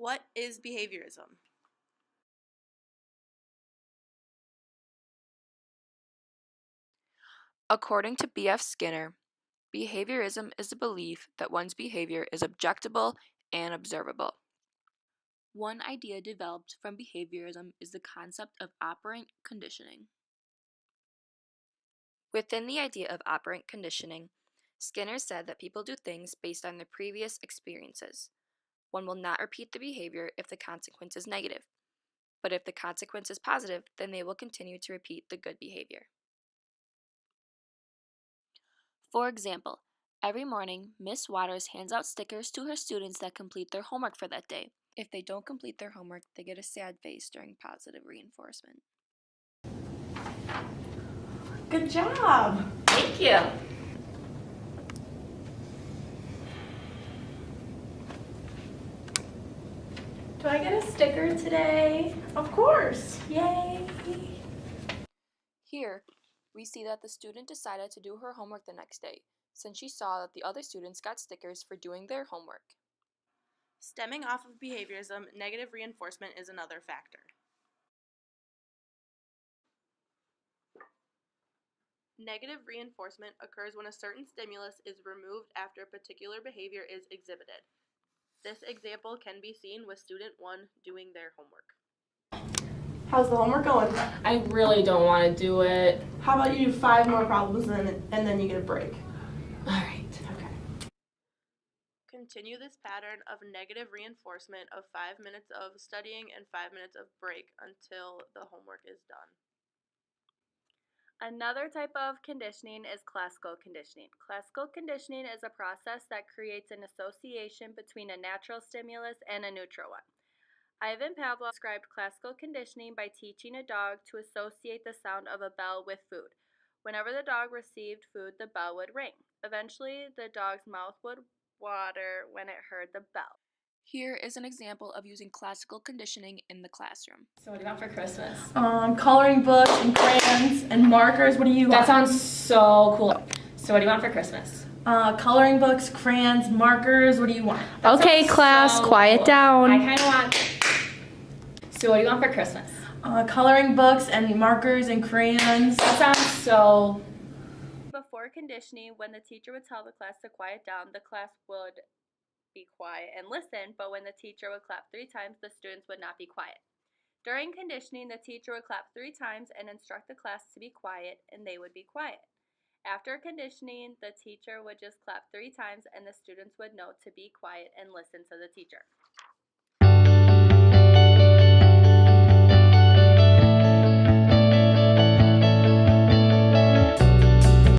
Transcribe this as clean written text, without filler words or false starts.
What is behaviorism? According to B.F. Skinner, behaviorism is the belief that one's behavior is objectable and observable. One idea developed from behaviorism is the concept of operant conditioning. Within the idea of operant conditioning, Skinner said that people do things based on their previous experiences. One will not repeat the behavior if the consequence is negative, but if the consequence is positive, then they will continue to repeat the good behavior. For example, every morning, Miss Waters hands out stickers to her students that complete their homework for that day. If they don't complete their homework, they get a sad face during positive reinforcement. Good job! Thank you! Do I get a sticker today? Of course! Yay! Here, we see that the student decided to do her homework the next day, since she saw that the other students got stickers for doing their homework. Stemming off of behaviorism, negative reinforcement is another factor. Negative reinforcement occurs when a certain stimulus is removed after a particular behavior is exhibited. This example can be seen with student 1 doing their homework. How's the homework going? I really don't want to do it. How about you do 5 more problems and then you get a break? All right. Okay. Continue this pattern of negative reinforcement of 5 minutes of studying and 5 minutes of break until the homework is done. Another type of conditioning is classical conditioning. Classical conditioning is a process that creates an association between a natural stimulus and a neutral one. Ivan Pavlov described classical conditioning by teaching a dog to associate the sound of a bell with food. Whenever the dog received food, the bell would ring. Eventually, the dog's mouth would water when it heard the bell. Here is an example of using classical conditioning in the classroom. So what do you want for Christmas? Coloring books and crayons and markers. What do you want? That sounds so cool. So what do you want for Christmas? Coloring books, crayons, markers. What do you want? Okay, class, quiet down. I kind of want... So what do you want for Christmas? Coloring books and markers and crayons. That sounds so... Before conditioning, when the teacher would tell the class to quiet down, the class would be quiet and listen, but when the teacher would clap 3 times, the students would not be quiet. During conditioning, the teacher would clap 3 times and instruct the class to be quiet, and they would be quiet. After conditioning, the teacher would just clap 3 times, and the students would know to be quiet and listen to the teacher.